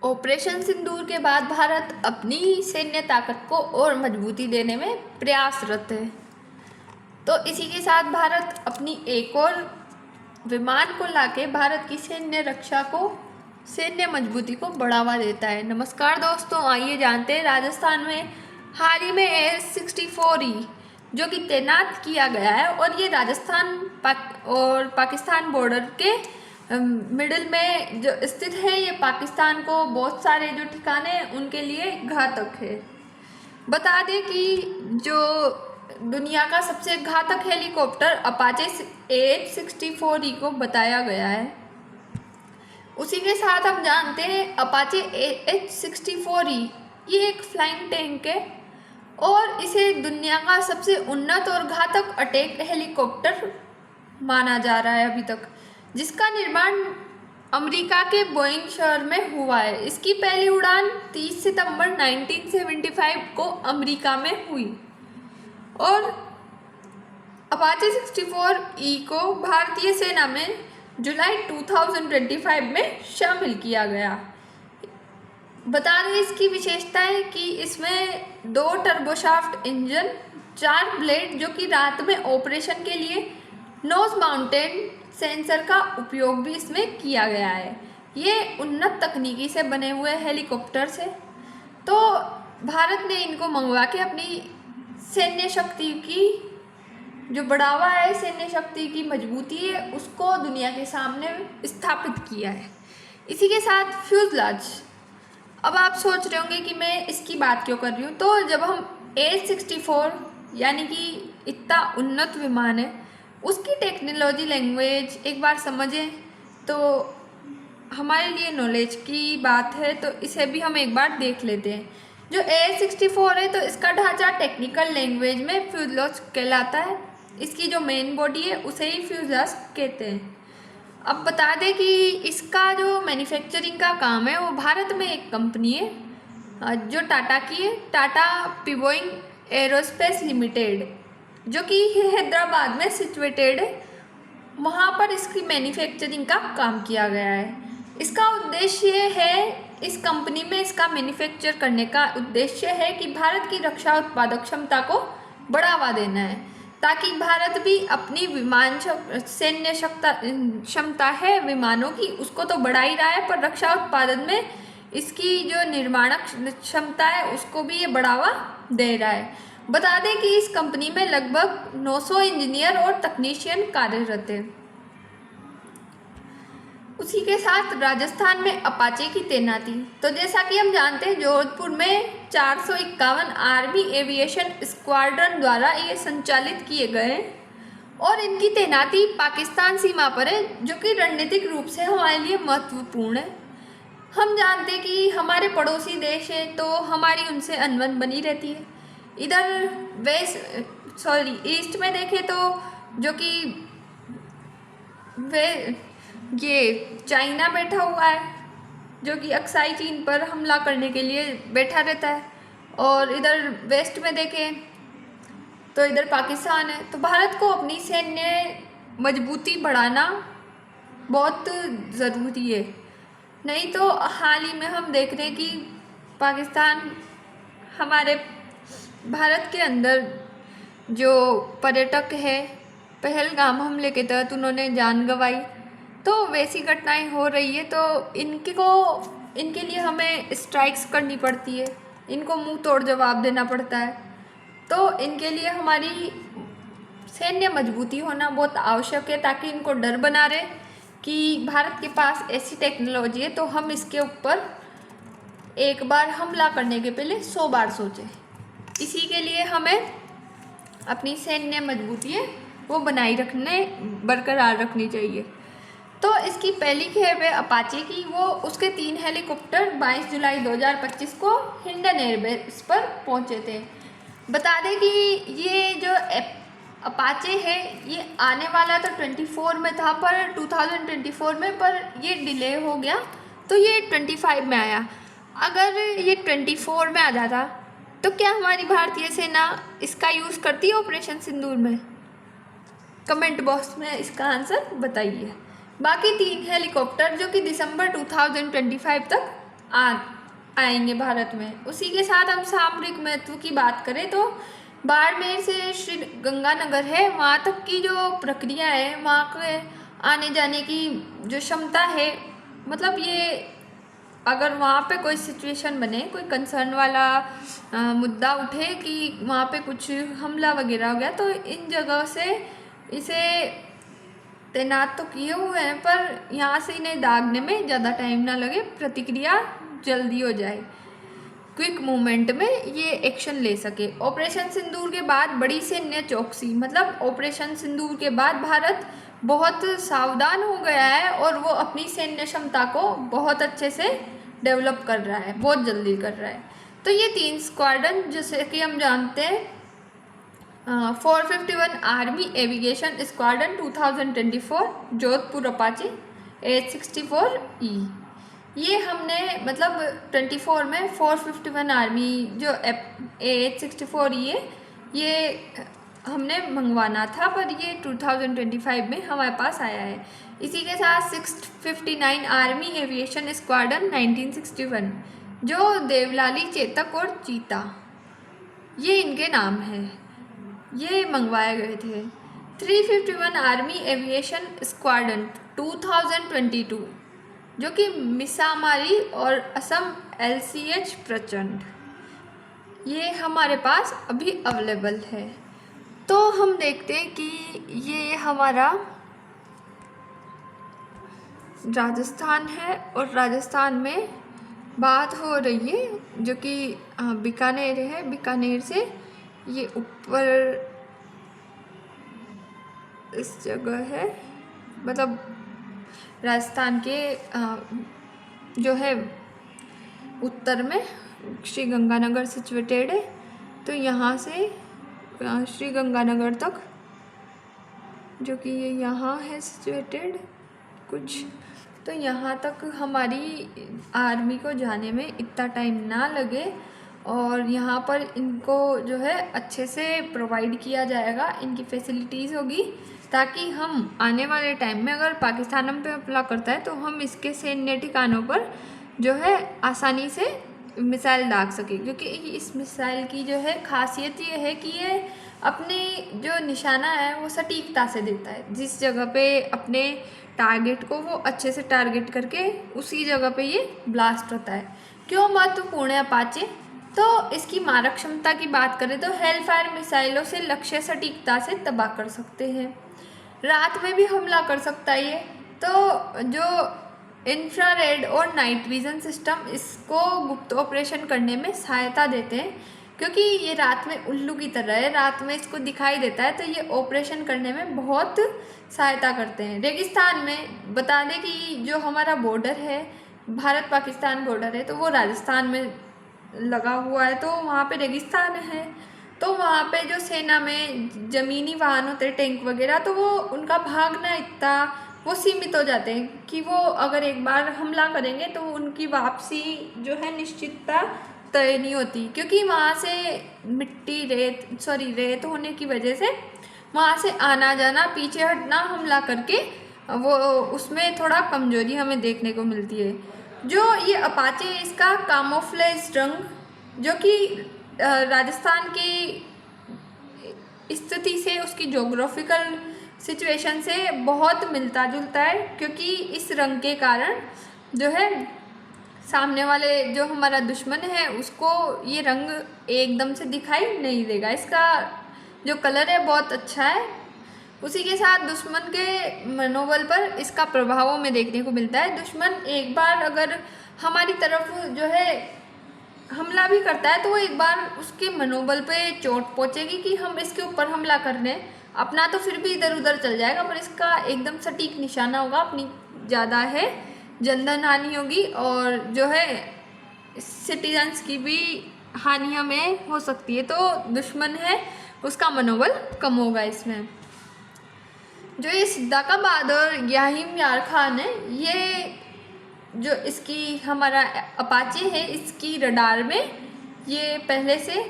Operation सिंदूर के बाद भारत अपनी सैन्य ताकत को और मजबूती देने में प्रयासरत है। तो इसी के साथ भारत अपनी एक और विमान को लाके भारत की सैन्य मजबूती को बढ़ावा देता है। नमस्कार दोस्तों, आइए जानते हैं राजस्थान में हाल ही में AH-64E जो कि तैनात किया गया है और ये राजस्थान और पाकिस्तान बॉर्डर के मिडिल में जो स्थित है। ये पाकिस्तान को बहुत सारे जो ठिकाने हैं उनके लिए घातक है। बता दें कि जो दुनिया का सबसे घातक हेलीकॉप्टर अपाचे AH-64E को बताया गया है। उसी के साथ हम जानते हैं अपाचे AH-64E ये एक फ्लाइंग टैंक है और इसे दुनिया का सबसे उन्नत और घातक अटैक हेलीकॉप्टर माना जा रहा है अभी तक, जिसका निर्माण अमेरिका के बोइंग शहर में हुआ है। इसकी पहली उड़ान 30 सितंबर 1975 को अमेरिका में हुई और अपाचे 64E को भारतीय सेना में जुलाई 2025 में शामिल किया गया। बता दें इसकी विशेषताएं कि इसमें 2 टर्बोशाफ्ट इंजन, 4 ब्लेड जो कि रात में ऑपरेशन के लिए नोज माउंटेड सेंसर का उपयोग भी इसमें किया गया है। ये उन्नत तकनीकी से बने हुए हेलीकॉप्टर्स है। तो भारत ने इनको मंगवा के अपनी सैन्य शक्ति की जो बढ़ावा है, सैन्य शक्ति की मजबूती है, उसको दुनिया के सामने स्थापित किया है। इसी के साथ फ्यूजलाज, अब आप सोच रहे होंगे कि मैं इसकी बात क्यों कर रही हूँ। तो जब हम AH-64 यानी कि इतना उन्नत विमान है उसकी टेक्नोलॉजी लैंग्वेज एक बार समझें तो हमारे लिए नॉलेज की बात है, तो इसे भी हम एक बार देख लेते हैं। जो AH-64 है तो इसका ढांचा टेक्निकल लैंग्वेज में फ्यूजलाज कहलाता है। इसकी जो मेन बॉडी है उसे ही फ्यूजलाज कहते हैं। अब बता दें कि इसका जो मैन्युफैक्चरिंग का काम है वो भारत में एक कंपनी है जो टाटा की है, टाटा पिवोइंग एरोस्पेस लिमिटेड, जो कि हैदराबाद में सिचुएटेड है। वहाँ पर इसकी मैन्युफैक्चरिंग का काम किया गया है। इसका उद्देश्य है, इस कंपनी में इसका मैन्युफैक्चर करने का उद्देश्य है कि भारत की रक्षा उत्पादक क्षमता को बढ़ावा देना है, ताकि भारत भी अपनी विमान सैन्य क्षमता है विमानों की उसको तो बढ़ा ही रहा है, पर रक्षा उत्पादन में इसकी जो निर्माणक क्षमता है उसको भी ये बढ़ावा दे रहा है। बता दें कि इस कंपनी में लगभग 900 इंजीनियर और तकनीशियन कार्यरत हैं। उसी के साथ राजस्थान में अपाचे की तैनाती, तो जैसा कि हम जानते हैं जोधपुर में 451 आर्मी एविएशन स्क्वाड्रन द्वारा ये संचालित किए गए और इनकी तैनाती पाकिस्तान सीमा पर है, जो कि रणनीतिक रूप से हमारे लिए महत्वपूर्ण है। हम जानते हैं कि हमारे पड़ोसी देश है तो हमारी उनसे अनबन बनी रहती है। इधर ईस्ट में देखें तो जो कि ये चाइना बैठा हुआ है, जो कि अक्साई चीन पर हमला करने के लिए बैठा रहता है, और इधर वेस्ट में देखें तो इधर पाकिस्तान है। तो भारत को अपनी सैन्य मजबूती बढ़ाना बहुत ज़रूरी है, नहीं तो हाल ही में हम देख रहे हैं कि पाकिस्तान हमारे भारत के अंदर जो पर्यटक है पहलगाम हमले के तहत उन्होंने जान गंवाई, तो वैसी घटनाएं हो रही है। तो इनके लिए हमें स्ट्राइक्स करनी पड़ती है, इनको मुंह तोड़ जवाब देना पड़ता है। तो इनके लिए हमारी सैन्य मजबूती होना बहुत आवश्यक है, ताकि इनको डर बना रहे कि भारत के पास ऐसी टेक्नोलॉजी है तो हम इसके ऊपर एक बार हमला करने के पहले 100 बार सोचें। इसी के लिए हमें अपनी सैन्य मजबूती है वो बरकरार रखनी चाहिए। तो इसकी पहली खेप है अपाचे की, वो उसके 3 हेलीकॉप्टर 22 जुलाई 2025 को हिंडन एयरबेस पर पहुंचे थे। बता दें कि ये जो अपाचे है ये आने वाला तो 24 में था, पर 2024 में, पर ये डिले हो गया तो ये 25 में आया। अगर ये 24 में आ जाता तो क्या हमारी भारतीय सेना इसका यूज़ करती है ऑपरेशन सिंदूर में? कमेंट बॉक्स में इसका आंसर बताइए। बाकी 3 हेलीकॉप्टर जो कि दिसंबर 2025 तक आ आएंगे भारत में। उसी के साथ हम सामरिक महत्व की बात करें तो बाड़मेर से श्री गंगानगर है, वहाँ तक की जो प्रक्रिया है, वहाँ के आने जाने की जो क्षमता है, मतलब ये अगर वहाँ पे कोई सिचुएशन बने, कोई कंसर्न वाला मुद्दा उठे कि वहाँ पे कुछ हमला वगैरह हो गया, तो इन जगह से इसे तैनात तो किए हुए हैं, पर यहाँ से इन्हें दागने में ज़्यादा टाइम ना लगे, प्रतिक्रिया जल्दी हो जाए, क्विक मूवमेंट में ये एक्शन ले सके। ऑपरेशन सिंदूर के बाद बड़ी सैन्य चौकसी, मतलब ऑपरेशन सिंदूर के बाद भारत बहुत सावधान हो गया है और वो अपनी सैन्य क्षमता को बहुत अच्छे से डेवलप कर रहा है, बहुत जल्दी कर रहा है। तो ये 3 स्क्वाड्रन जैसे कि हम जानते हैं, 451 army aviation squadron 2024 Jodhpur Apache AH-64E, ये हमने मतलब 24 में 451 आर्मी जो AH-64E है, ये हमने मंगवाना था, पर ये 2025 में हमारे पास आया है। इसी के साथ 659 आर्मी एविएशन स्क्वाड्रन 1961 जो देवलाली, चेतक और चीता, ये इनके नाम हैं, ये मंगवाए गए थे। 351 आर्मी एविएशन स्क्वाड्रन 2022 जो कि मिसामारी और असम LCH प्रचंड, ये हमारे पास अभी अवेलेबल है। तो हम देखते हैं कि ये हमारा राजस्थान है और राजस्थान में बात हो रही है जो कि बीकानेर है। बीकानेर से ये ऊपर इस जगह है, मतलब राजस्थान के जो है उत्तर में श्री गंगानगर सिचुएटेड है। तो यहाँ से श्री गंगानगर तक, जो कि ये यहाँ है सिचुएटेड कुछ, तो यहाँ तक हमारी आर्मी को जाने में इतना टाइम ना लगे और यहाँ पर इनको जो है अच्छे से प्रोवाइड किया जाएगा, इनकी फैसिलिटीज़ होगी, ताकि हम आने वाले टाइम में अगर पाकिस्तान हम पे हमला करता है तो हम इसके सैन्य ठिकानों पर जो है आसानी से मिसाइल दाग सके। क्योंकि इस मिसाइल की जो है खासियत ये है कि ये अपनी जो निशाना है वो सटीकता से देता है, जिस जगह पे अपने टारगेट को वो अच्छे से टारगेट करके उसी जगह पे ये ब्लास्ट होता है। क्यों महत्वपूर्ण है अपाचे? तो इसकी मारक क्षमता की बात करें तो हेलफायर मिसाइलों से लक्ष्य सटीकता से तबाह कर सकते हैं, रात में भी हमला कर सकता है ये। तो जो इंफ्रारेड और नाइट विजन सिस्टम इसको गुप्त ऑपरेशन करने में सहायता देते हैं, क्योंकि ये रात में उल्लू की तरह है, रात में इसको दिखाई देता है, तो ये ऑपरेशन करने में बहुत सहायता करते हैं। रेगिस्तान में बता दें कि जो हमारा बॉर्डर है, भारत पाकिस्तान बॉर्डर है, तो वो राजस्थान में लगा हुआ है, तो वहाँ पे रेगिस्तान है। तो वहाँ पे जो सेना में ज़मीनी वाहन होते हैं, टैंक वगैरह, तो वो उनका भागना इतना वो सीमित हो जाते हैं कि वो अगर एक बार हमला करेंगे तो उनकी वापसी जो है निश्चितता तय नहीं होती, क्योंकि वहाँ से मिट्टी रेत होने की वजह से वहाँ से आना जाना, पीछे हटना, हमला करके वो उसमें थोड़ा कमजोरी हमें देखने को मिलती है। जो ये अपाचे, इसका कामोफ्लेज रंग जो कि राजस्थान की स्थिति से, उसकी जोग्राफिकल सिचुएशन से बहुत मिलता जुलता है, क्योंकि इस रंग के कारण जो है सामने वाले जो हमारा दुश्मन है उसको ये रंग एकदम से दिखाई नहीं देगा। इसका जो कलर है बहुत अच्छा है। उसी के साथ दुश्मन के मनोबल पर इसका प्रभाव हमें देखने को मिलता है। दुश्मन एक बार अगर हमारी तरफ जो है हमला भी करता है तो वो एक बार उसके मनोबल पे चोट पहुँचेगी कि हम इसके ऊपर हमला कर रहे हैं। अपना तो फिर भी इधर उधर चल जाएगा, पर इसका एकदम सटीक निशाना होगा, अपनी ज़्यादा है जनधन हानि होगी और जो है सिटीजन्स की भी हानि हमें हो सकती है। तो दुश्मन है उसका मनोबल कम होगा इसमें। जो ये सिद्दाका बहादुर याहिम यार खान है, ये जो इसकी हमारा अपाचे है, इसकी रडार में ये पहले से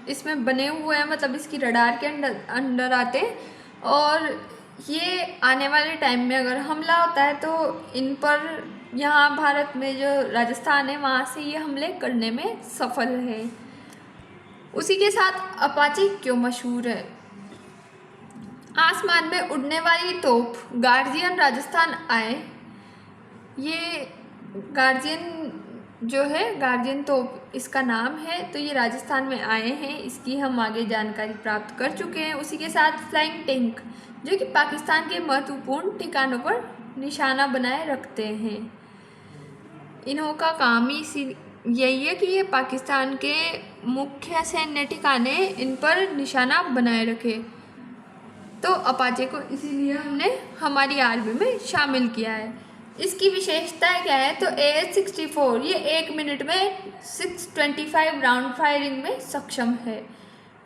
इसमें बने हुए हैं, मतलब इसकी रडार के अंडर आते हैं और ये आने वाले टाइम में अगर हमला होता है तो इन पर यहाँ भारत में जो राजस्थान है वहाँ से ये हमले करने में सफल है। उसी के साथ अपाचे क्यों मशहूर है? आसमान में उड़ने वाली तोप गार्जियन राजस्थान आए। ये गार्जियन जो है, गार्जियन तोप इसका नाम है, तो ये राजस्थान में आए हैं, इसकी हम आगे जानकारी प्राप्त कर चुके हैं। उसी के साथ फ्लाइंग टैंक जो कि पाकिस्तान के महत्वपूर्ण ठिकानों पर निशाना बनाए रखते हैं। इन्हों का काम ही यही है कि ये पाकिस्तान के मुख्य सैन्य ठिकाने इन पर निशाना बनाए रखे। तो अपाचे को इसीलिए हमने हमारी आर्मी में शामिल किया है। इसकी विशेषता क्या है? तो AH-64 ये 1 मिनट में 625 राउंड फायरिंग में सक्षम है।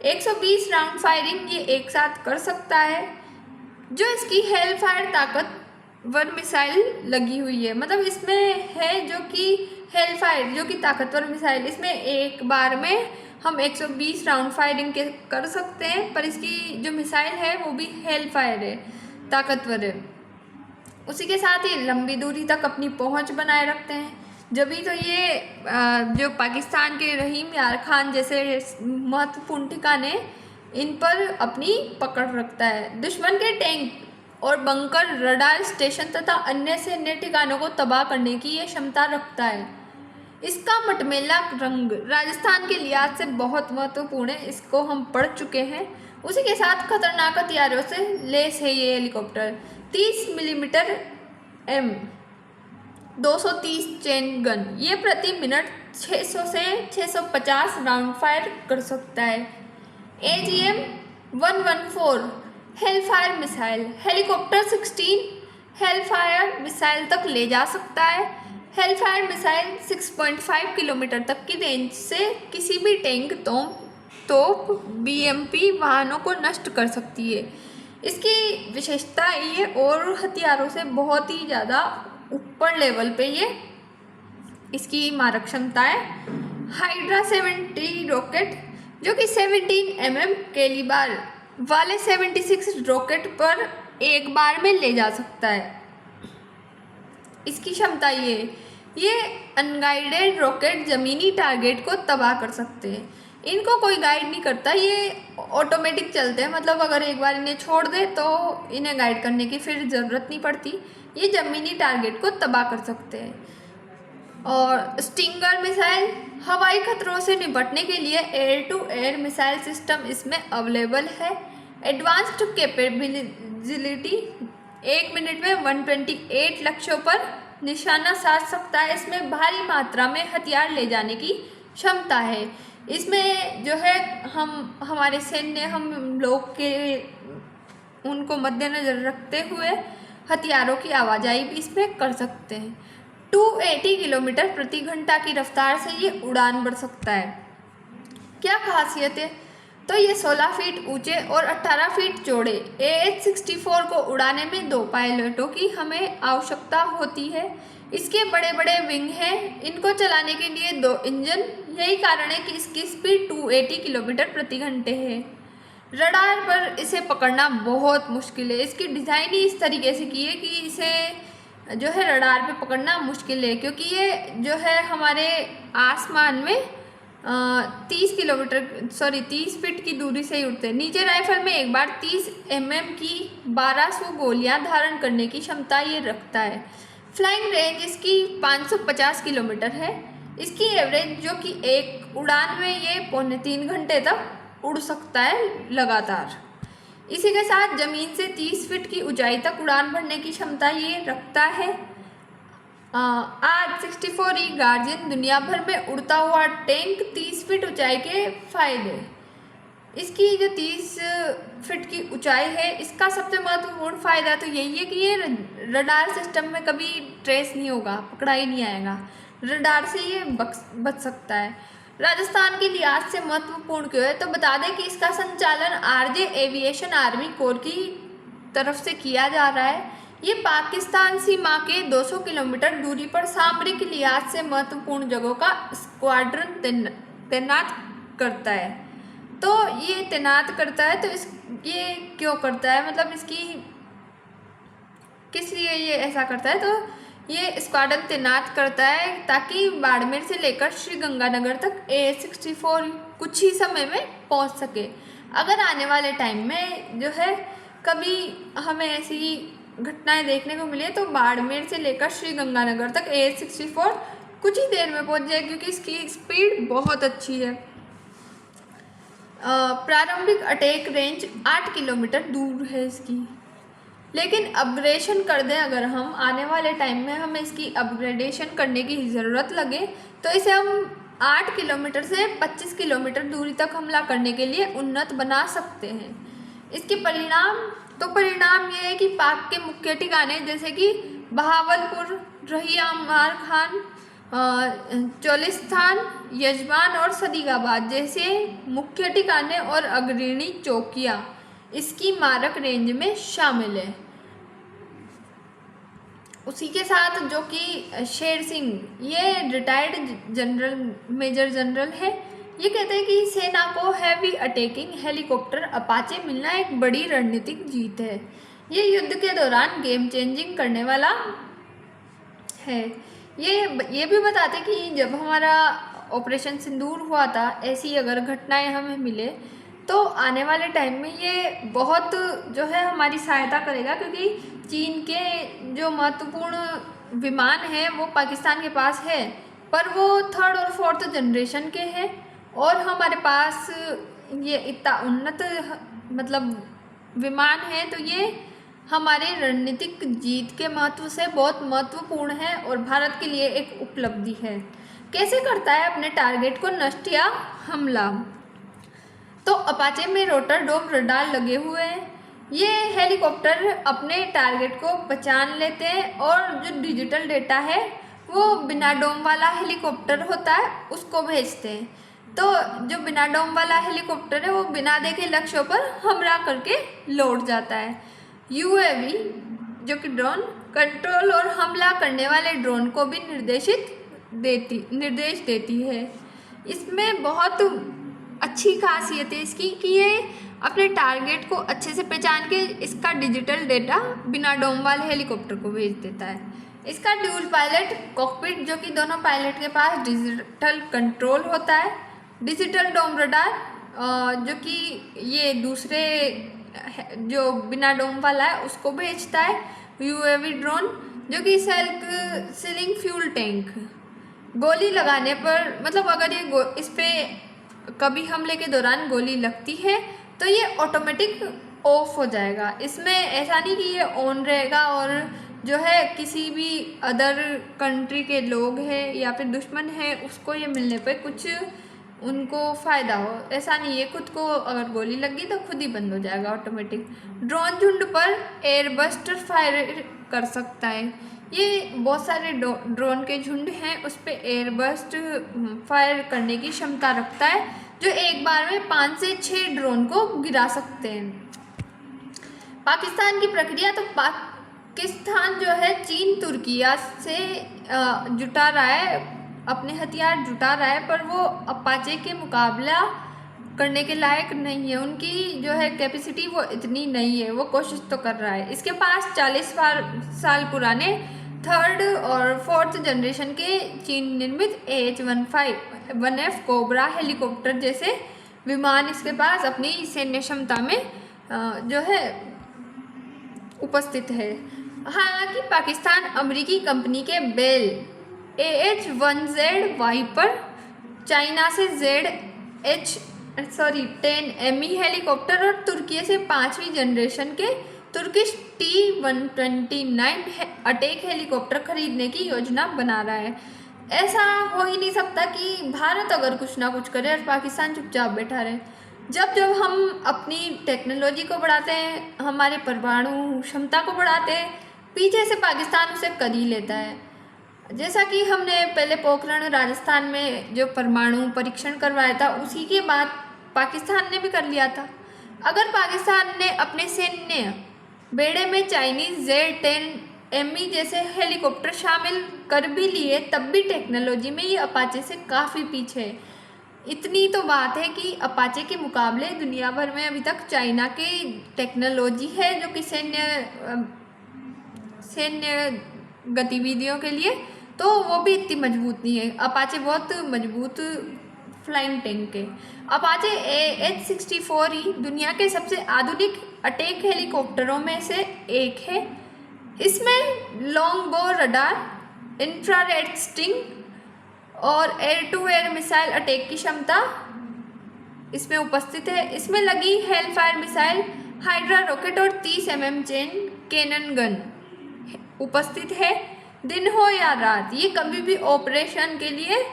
120 राउंड फायरिंग ये एक साथ कर सकता है। जो इसकी हेल फायर ताकतवर मिसाइल लगी हुई है, मतलब इसमें है जो कि हेल फायर जो कि ताकतवर मिसाइल, इसमें एक बार में हम 120 राउंड फायरिंग के कर सकते हैं, पर इसकी जो मिसाइल है वो भी हेल फायर है, ताकतवर है। उसी के साथ ही लंबी दूरी तक अपनी पहुंच बनाए रखते हैं। जब भी तो ये जो पाकिस्तान के रहीम यार खान जैसे महत्वपूर्ण ठिकाने इन पर अपनी पकड़ रखता है। दुश्मन के टैंक और बंकर, रडार स्टेशन तथा अन्य सैन्य ठिकानों को तबाह करने की ये क्षमता रखता है। इसका मटमैला रंग राजस्थान के लिहाज से बहुत महत्वपूर्ण है, इसको हम पढ़ चुके हैं। उसी के साथ खतरनाक हथियारों से लेस है ये helicopter. 30 millimetre M 230 chain gun, ये प्रति मिनट 600 से 650 राउंड फायर कर सकता है। AGM-114 Hellfire missile, helicopter 16 Hellfire missile तक ले जा सकता है। हेलफायर मिसाइल 6.5 किलोमीटर तक की रेंज से किसी भी टैंक, तोप, BMP वाहनों को नष्ट कर सकती है। इसकी विशेषता ये और हथियारों से बहुत ही ज़्यादा ऊपर लेवल पे ये इसकी मारक क्षमता है। हाइड्रा 70 रॉकेट जो कि 17 mm कैलिबर वाले 76 रॉकेट पर एक बार में ले जा सकता है। इसकी क्षमता ये अनगाइडेड रॉकेट ज़मीनी टारगेट को तबाह कर सकते हैं। इनको कोई गाइड नहीं करता, ये ऑटोमेटिक चलते हैं, मतलब अगर एक बार इन्हें छोड़ दे तो इन्हें गाइड करने की फिर ज़रूरत नहीं पड़ती। ये ज़मीनी टारगेट को तबाह कर सकते हैं। और स्टिंगर मिसाइल हवाई खतरों से निपटने के लिए air to air missile system इसमें अवेलेबल है। एडवांस्ड कैपेबिलिटी 1 मिनट में 128 लक्ष्यों पर निशाना साध सकता है। इसमें भारी मात्रा में हथियार ले जाने की क्षमता है। इसमें जो है हमारे सैन्य हम लोग के उनको मद्देनज़र रखते हुए हथियारों की आवाजाही भी इसमें कर सकते हैं। 280 किलोमीटर प्रति घंटा की रफ्तार से ये उड़ान भर सकता है। क्या खासियत है? तो ये 16 फीट ऊंचे और 18 फीट चौड़े AH-64 को उड़ाने में 2 पायलटों की हमें आवश्यकता होती है। इसके बड़े बड़े विंग हैं, इनको चलाने के लिए 2 इंजन, यही कारण है कि इसकी स्पीड 280 किलोमीटर प्रति घंटे है। रडार पर इसे पकड़ना बहुत मुश्किल है। इसकी डिज़ाइन ही इस तरीके से की है कि इसे जो है रडार पे पकड़ना मुश्किल है, क्योंकि ये जो है हमारे आसमान में 30 फीट की दूरी से ही उड़ते हैं। नीचे राइफल में एक बार 30 mm की 1200 गोलियां धारण करने की क्षमता ये रखता है। फ्लाइंग रेंज इसकी 550 किलोमीटर है। इसकी एवरेज जो कि एक उड़ान में ये 3.25 घंटे तक उड़ सकता है लगातार। इसी के साथ ज़मीन से 30 फीट की ऊंचाई तक उड़ान भरने की क्षमता ये रखता है। आज 64E गार्जियन दुनिया भर में उड़ता हुआ टैंक 30 फीट ऊंचाई के फायदे। इसकी जो 30 फीट की ऊंचाई है, इसका सबसे महत्वपूर्ण फ़ायदा तो यही है कि ये रडार सिस्टम में कभी ट्रेस नहीं होगा, पकड़ा ही नहीं आएगा। रडार से ये बच सकता है। राजस्थान के लिहाज से महत्वपूर्ण क्यों है? तो बता दें कि इसका संचालन RJ एविएशन आर्मी कोर की तरफ से किया जा रहा है। ये पाकिस्तान सीमा के 200 किलोमीटर दूरी पर सामरिक लिहाज से महत्वपूर्ण जगहों का स्क्वाड्रन तैनात करता है। तो ये तैनात करता है, तो ये क्यों करता है, मतलब इसकी किस लिए ये ऐसा करता है? तो ये स्क्वाड्रन तैनात करता है ताकि बाड़मेर से लेकर श्रीगंगानगर तक AH-64 कुछ ही समय में पहुंच सके। अगर आने वाले टाइम में जो है कभी हमें ऐसी घटनाएं देखने को मिले तो बाड़मेर से लेकर श्रीगंगानगर तक AH-64 कुछ ही देर में पहुंच जाए, क्योंकि इसकी स्पीड बहुत अच्छी है। प्रारंभिक अटैक रेंज 8 किलोमीटर दूर है इसकी, लेकिन अपग्रेडेशन कर दें अगर हम आने वाले टाइम में हमें इसकी अपग्रेडेशन करने की ज़रूरत लगे तो इसे हम 8 किलोमीटर से 25 किलोमीटर दूरी तक हमला करने के लिए उन्नत बना सकते हैं। इसके परिणाम ये है कि पाक के मुख्य ठिकाने जैसे कि बहावलपुर, रहियामार खान, चोलिस्तान, यजमान और सदीगाबाद जैसे मुख्य ठिकाने और अग्रणी चौकियाँ इसकी मारक रेंज में शामिल है। उसी के साथ जो कि शेर सिंह, ये रिटायर्ड जनरल, मेजर जनरल है, ये कहते हैं कि सेना को हैवी अटैकिंग हेलीकॉप्टर अपाचे मिलना एक बड़ी रणनीतिक जीत है। ये युद्ध के दौरान गेम चेंजिंग करने वाला है। ये भी बताते कि जब हमारा ऑपरेशन सिंदूर हुआ था, ऐसी अगर घटनाएं हमें मिले तो आने वाले टाइम में ये बहुत जो है हमारी सहायता करेगा, क्योंकि चीन के जो महत्वपूर्ण विमान हैं वो पाकिस्तान के पास है, पर वो 3rd और 4th जनरेशन के हैं और हमारे पास ये इतना उन्नत मतलब विमान है, तो ये हमारे रणनीतिक जीत के महत्व से बहुत महत्वपूर्ण है और भारत के लिए एक उपलब्धि है। कैसे करता है अपने टारगेट को नष्ट या हमला? तो अपाचे में रोटर डोम रडार लगे हुए हैं। ये हेलीकॉप्टर अपने टारगेट को पहचान लेते हैं और जो डिजिटल डेटा है वो बिना डोम वाला हेलीकॉप्टर होता है उसको भेजते हैं। तो जो बिना डोम वाला हेलीकॉप्टर है वो बिना देखे लक्ष्यों पर हमला करके लौट जाता है। UAV जो कि ड्रोन कंट्रोल और हमला करने वाले ड्रोन को भी निर्देश देती है। इसमें बहुत अच्छी खासियत है इसकी कि ये अपने टारगेट को अच्छे से पहचान के इसका डिजिटल डेटा बिना डोम वाले हेलीकॉप्टर को भेज देता है। इसका ड्यूल पायलट कॉकपिट, जो कि दोनों पायलट के पास डिजिटल कंट्रोल होता है। डिजिटल डोम रडार जो कि ये दूसरे जो बिना डोम वाला है उसको भेजता है। UAV ड्रोन जो कि सेल्फ सीलिंग फ्यूल टैंक, गोली लगाने पर मतलब अगर ये इस पर कभी हमले के दौरान गोली लगती है तो ये ऑटोमेटिक ऑफ हो जाएगा। इसमें ऐसा नहीं कि ये ऑन रहेगा और जो है किसी भी अदर कंट्री के लोग हैं या फिर दुश्मन है उसको ये मिलने पे कुछ उनको फ़ायदा हो, ऐसा नहीं है। खुद को अगर गोली लगी तो खुद ही बंद हो जाएगा ऑटोमेटिक। ड्रोन झुंड पर एयरबस्टर फायर कर सकता है। ये बहुत सारे ड्रोन के झुंड हैं उस पर एयरबस्ट फायर करने की क्षमता रखता है, जो एक बार में 5 से 6 ड्रोन को गिरा सकते हैं। पाकिस्तान की प्रक्रिया, तो पाकिस्तान जो है चीन तुर्किया से जुटा रहा है, अपने हथियार जुटा रहा है, पर वो अपाचे के मुकाबला करने के लायक नहीं है। उनकी जो है कैपेसिटी वो इतनी नहीं है, वो कोशिश तो कर रहा है। इसके पास 40 साल पुराने 3rd और 4th जनरेशन के चीन निर्मित AH-1F कोबरा हेलीकॉप्टर जैसे विमान इसके पास अपनी सैन्य क्षमता में जो है उपस्थित है। हालांकि पाकिस्तान अमेरिकी कंपनी के बेल AH-1Z वाइपर, चाइना से ZH-10ME हेलीकॉप्टर और तुर्की से 5वीं जनरेशन के तुर्किश T-129 अटैक हेलीकॉप्टर खरीदने की योजना बना रहा है। ऐसा हो ही नहीं सकता कि भारत अगर कुछ ना कुछ करे और पाकिस्तान चुपचाप बैठा रहे। जब हम अपनी टेक्नोलॉजी को बढ़ाते हैं, हमारे परमाणु क्षमता को बढ़ाते हैं, पीछे से पाकिस्तान उसे कर ही लेता है। जैसा कि हमने पहले पोखरण राजस्थान में जो परमाणु परीक्षण करवाया था, उसी के बाद पाकिस्तान ने भी कर लिया था। अगर पाकिस्तान ने अपने सैन्य बेड़े में चाइनीज़ Z-10ME जैसे हेलीकॉप्टर शामिल कर भी लिए, तब भी टेक्नोलॉजी में ये अपाचे से काफ़ी पीछे है। इतनी तो बात है कि अपाचे के मुकाबले दुनिया भर में अभी तक चाइना की टेक्नोलॉजी है, जो कि सैन्य गतिविधियों के लिए, तो वो भी इतनी मजबूत नहीं है। अपाचे बहुत मजबूत फ्लाइंग टैंक है। अपाचे AH-64E दुनिया के सबसे आधुनिक अटैक हेलीकॉप्टरों में से एक है। इसमें longbow radar, infrared sting और air to air missile attack की क्षमता इसमें उपस्थित है। इसमें लगी हेलफायर मिसाइल, हाइड्रा रॉकेट और 30 mm चेन कैनन गन उपस्थित है। दिन हो या रात, ये कभी भी ऑपरेशन के लिए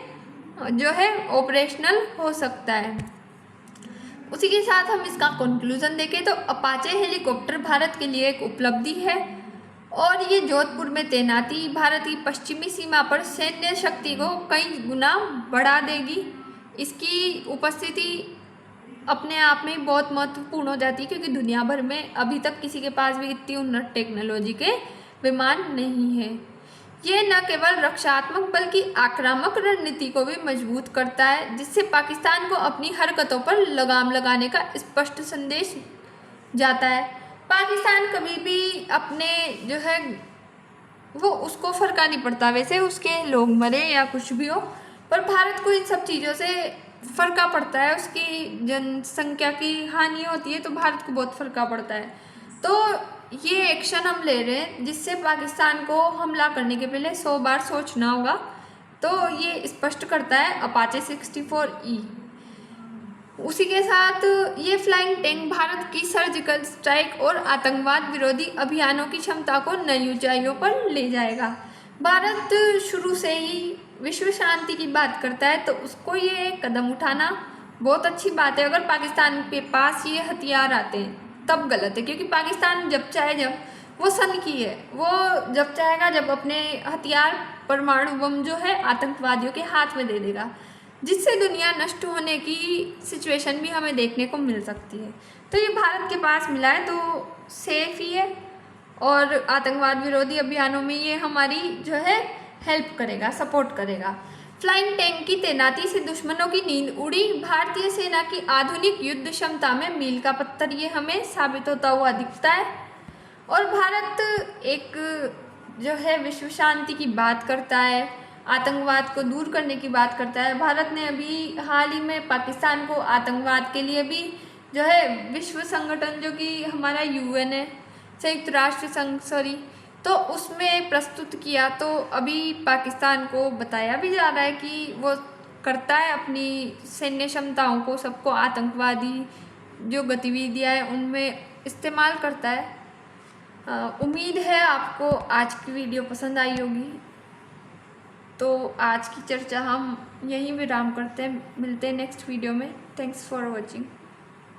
जो है ऑपरेशनल हो सकता है। उसी के साथ हम इसका कंक्लूजन देखें तो अपाचे हेलीकॉप्टर भारत के लिए एक उपलब्धि है और ये जोधपुर में तैनाती भारत की पश्चिमी सीमा पर सैन्य शक्ति को कई गुना बढ़ा देगी। इसकी उपस्थिति अपने आप में बहुत महत्वपूर्ण हो जाती है, क्योंकि दुनिया भर में अभी तक किसी के पास भी इतनी उन्नत टेक्नोलॉजी के विमान नहीं है। ये न केवल रक्षात्मक बल्कि आक्रामक रणनीति को भी मजबूत करता है, जिससे पाकिस्तान को अपनी हरकतों पर लगाम लगाने का स्पष्ट संदेश जाता है। पाकिस्तान कभी भी अपने जो है वो उसको फर्क नहीं पड़ता वैसे उसके लोग मरे या कुछ भी हो, पर भारत को इन सब चीज़ों से फर्क पड़ता है। उसकी जनसंख्या की हानि होती है तो भारत को बहुत फर्क पड़ता है। तो ये एक्शन हम ले रहे हैं जिससे पाकिस्तान को हमला करने के पहले 100 बार सोचना होगा। तो ये स्पष्ट करता है अपाचे 64E। उसी के साथ ये फ्लाइंग टैंक भारत की सर्जिकल स्ट्राइक और आतंकवाद विरोधी अभियानों की क्षमता को नई ऊंचाइयों पर ले जाएगा। भारत शुरू से ही विश्व शांति की बात करता है, तो उसको ये कदम उठाना बहुत अच्छी बात है। अगर पाकिस्तान के पास ये हथियार आते हैं तब गलत है, क्योंकि पाकिस्तान जब चाहे जब वो सन की है, वो जब चाहेगा जब अपने हथियार परमाणु बम जो है आतंकवादियों के हाथ में दे देगा, जिससे दुनिया नष्ट होने की सिचुएशन भी हमें देखने को मिल सकती है। तो ये भारत के पास मिला है तो सेफ ही है और आतंकवाद विरोधी अभियानों में ये हमारी जो है हेल्प करेगा, सपोर्ट करेगा। फ्लाइंग टैंक की तैनाती से दुश्मनों की नींद उड़ी। भारतीय सेना की आधुनिक युद्ध क्षमता में मील का पत्थर ये हमें साबित होता हुआ दिखता है। और भारत एक जो है विश्व शांति की बात करता है, आतंकवाद को दूर करने की बात करता है। भारत ने अभी हाल ही में पाकिस्तान को आतंकवाद के लिए भी जो है विश्व संगठन जो कि हमारा UN है, संयुक्त राष्ट्र संघ तो उसमें प्रस्तुत किया। तो अभी पाकिस्तान को बताया भी जा रहा है कि वो करता है अपनी सैन्य क्षमताओं को सबको आतंकवादी जो गतिविधियाँ हैं उनमें इस्तेमाल करता है। उम्मीद है आपको आज की वीडियो पसंद आई होगी। तो आज की चर्चा हम यहीं विराम करते हैं, मिलते हैं नेक्स्ट वीडियो में। Thanks for watching.